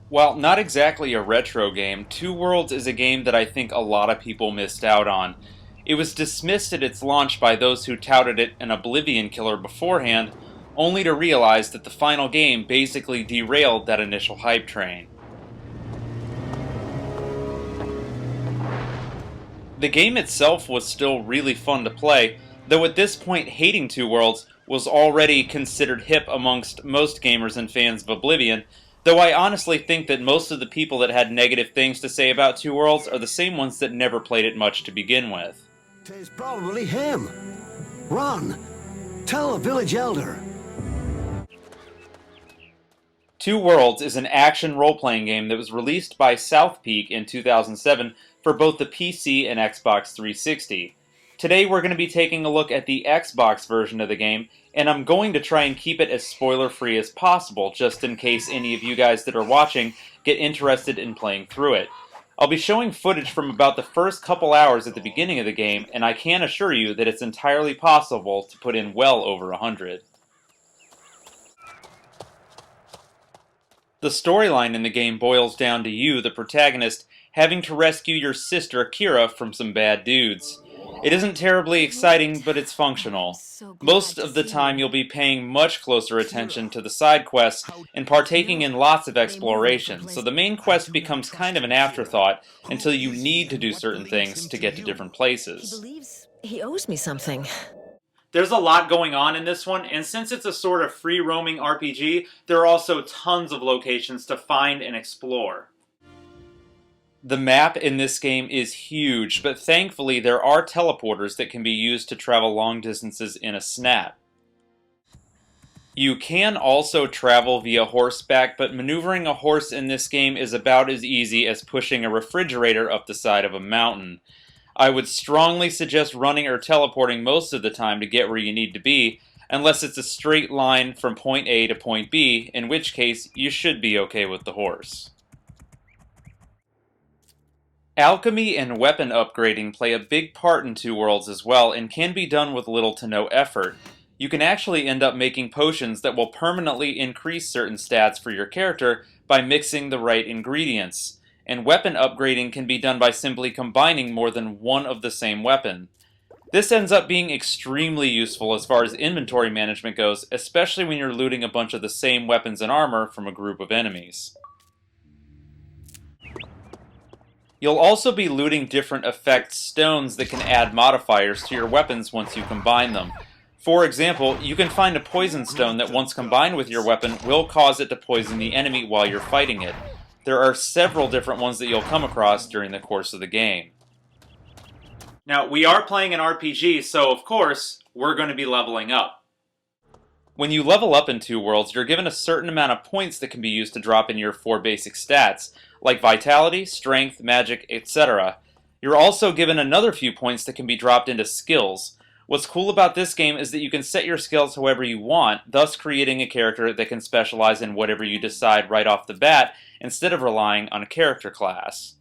While not exactly a retro game, Two Worlds is a game that I think a lot of people missed out on. It was dismissed at its launch by those who touted it an Oblivion killer beforehand, only to realize that the final game basically derailed that initial hype train. The game itself was still really fun to play, though at this point hating Two Worlds was already considered hip amongst most gamers and fans of Oblivion, though I honestly think that most of the people that had negative things to say about Two Worlds are the same ones that never played it much to begin with. "'Tis probably him. Run! Tell the village elder." Two Worlds is an action role-playing game that was released by South Peak in 2007 for both the PC and Xbox 360. Today we're going to be taking a look at the Xbox version of the game, and I'm going to try and keep it as spoiler-free as possible, just in case any of you guys that are watching get interested in playing through it. I'll be showing footage from about the first couple hours at the beginning of the game, and I can assure you that it's entirely possible to put in well over 100. The storyline in the game boils down to you, the protagonist, having to rescue your sister Kira from some bad dudes. It isn't terribly exciting, but it's functional. Most of the time you'll be paying much closer attention to the side quests and partaking in lots of exploration, so the main quest becomes kind of an afterthought until you need to do certain things to get to different places. He believes he owes me something. There's a lot going on in this one, and since it's a sort of free-roaming RPG, there are also tons of locations to find and explore. The map in this game is huge, but thankfully there are teleporters that can be used to travel long distances in a snap. You can also travel via horseback, but maneuvering a horse in this game is about as easy as pushing a refrigerator up the side of a mountain. I would strongly suggest running or teleporting most of the time to get where you need to be, unless it's a straight line from point A to point B, in which case you should be okay with the horse. Alchemy and weapon upgrading play a big part in Two Worlds as well, and can be done with little to no effort. You can actually end up making potions that will permanently increase certain stats for your character by mixing the right ingredients. And weapon upgrading can be done by simply combining more than one of the same weapon. This ends up being extremely useful as far as inventory management goes, especially when you're looting a bunch of the same weapons and armor from a group of enemies. You'll also be looting different effect stones that can add modifiers to your weapons once you combine them. For example, you can find a poison stone that once combined with your weapon will cause it to poison the enemy while you're fighting it. There are several different ones that you'll come across during the course of the game. Now, we are playing an RPG, so of course, we're going to be leveling up. When you level up in Two Worlds, you're given a certain amount of points that can be used to drop in your 4 basic stats, like Vitality, Strength, Magic, etc. You're also given another few points that can be dropped into skills. What's cool about this game is that you can set your skills however you want, thus creating a character that can specialize in whatever you decide right off the bat, instead of relying on a character class.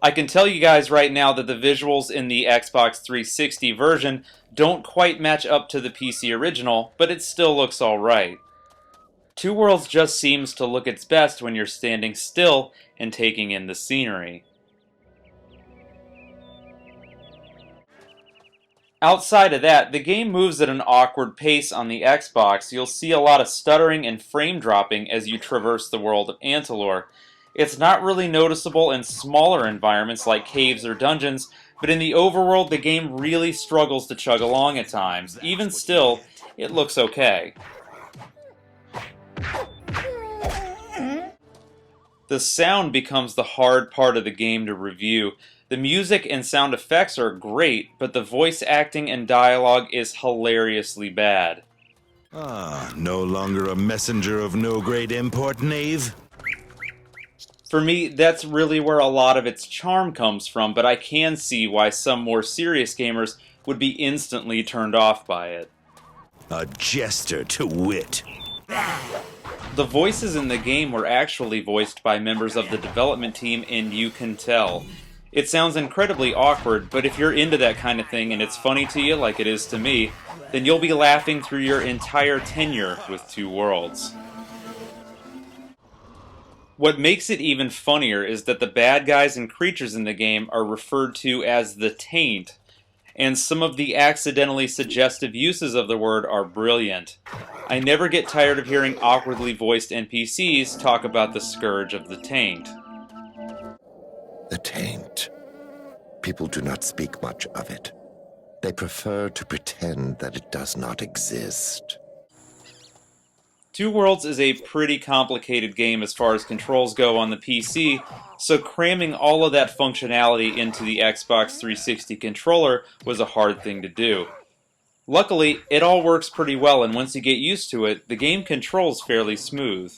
I can tell you guys right now that the visuals in the Xbox 360 version don't quite match up to the PC original, but it still looks alright. Two Worlds just seems to look its best when you're standing still and taking in the scenery. Outside of that, the game moves at an awkward pace on the Xbox. You'll see a lot of stuttering and frame dropping as you traverse the world of Antilor. It's not really noticeable in smaller environments like caves or dungeons, but in the overworld the game really struggles to chug along at times. Even still, it looks okay. The sound becomes the hard part of the game to review. The music and sound effects are great, but the voice acting and dialogue is hilariously bad. Ah, no longer a messenger of no great import, knave? For me, that's really where a lot of its charm comes from, but I can see why some more serious gamers would be instantly turned off by it. A jester to wit. The voices in the game were actually voiced by members of the development team, and you can tell. It sounds incredibly awkward, but if you're into that kind of thing and it's funny to you like it is to me, then you'll be laughing through your entire tenure with Two Worlds. What makes it even funnier is that the bad guys and creatures in the game are referred to as the Taint, and some of the accidentally suggestive uses of the word are brilliant. I never get tired of hearing awkwardly voiced NPCs talk about the scourge of the Taint. The Taint. People do not speak much of it. They prefer to pretend that it does not exist. Two Worlds is a pretty complicated game as far as controls go on the PC, so cramming all of that functionality into the Xbox 360 controller was a hard thing to do. Luckily, it all works pretty well, and once you get used to it, the game controls fairly smooth.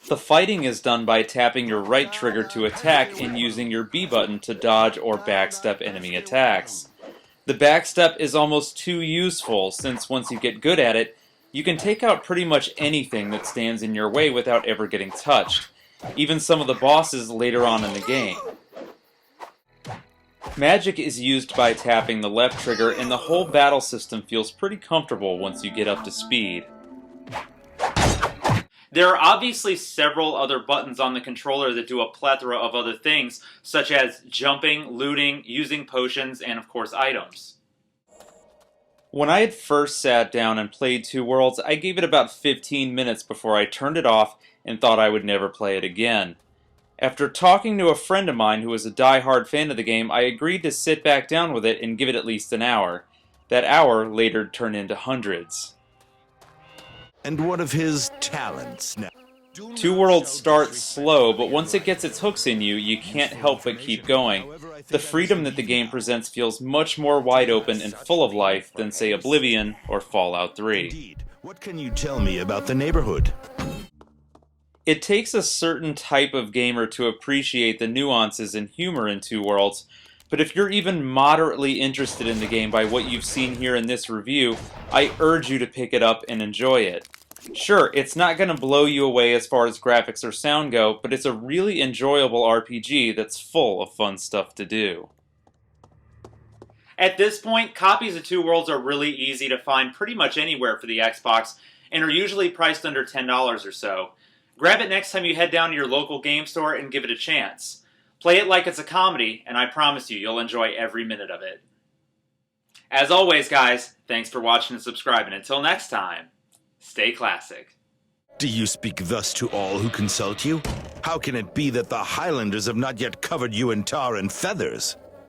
The fighting is done by tapping your right trigger to attack and using your B button to dodge or backstep enemy attacks. The backstep is almost too useful, since once you get good at it, you can take out pretty much anything that stands in your way without ever getting touched, even some of the bosses later on in the game. Magic is used by tapping the left trigger, and the whole battle system feels pretty comfortable once you get up to speed. There are obviously several other buttons on the controller that do a plethora of other things, such as jumping, looting, using potions, and of course items. When I had first sat down and played Two Worlds, I gave it about 15 minutes before I turned it off and thought I would never play it again. After talking to a friend of mine who was a die-hard fan of the game, I agreed to sit back down with it and give it at least an hour. That hour later turned into hundreds. And what of his talents now? Two Worlds starts slow, but once it gets its hooks in you, you can't help but keep going. The freedom that the game presents feels much more wide open and full of life than, say, Oblivion or Fallout 3. Indeed. What can you tell me about the neighborhood? It takes a certain type of gamer to appreciate the nuances and humor in Two Worlds, but if you're even moderately interested in the game by what you've seen here in this review, I urge you to pick it up and enjoy it. Sure, it's not going to blow you away as far as graphics or sound go, but it's a really enjoyable RPG that's full of fun stuff to do. At this point, copies of Two Worlds are really easy to find pretty much anywhere for the Xbox, and are usually priced under $10 or so. Grab it next time you head down to your local game store and give it a chance. Play it like it's a comedy, and I promise you'll enjoy every minute of it. As always, guys, thanks for watching and subscribing. Until next time, stay classic. Do you speak thus to all who consult you? How can it be that the Highlanders have not yet covered you in tar and feathers?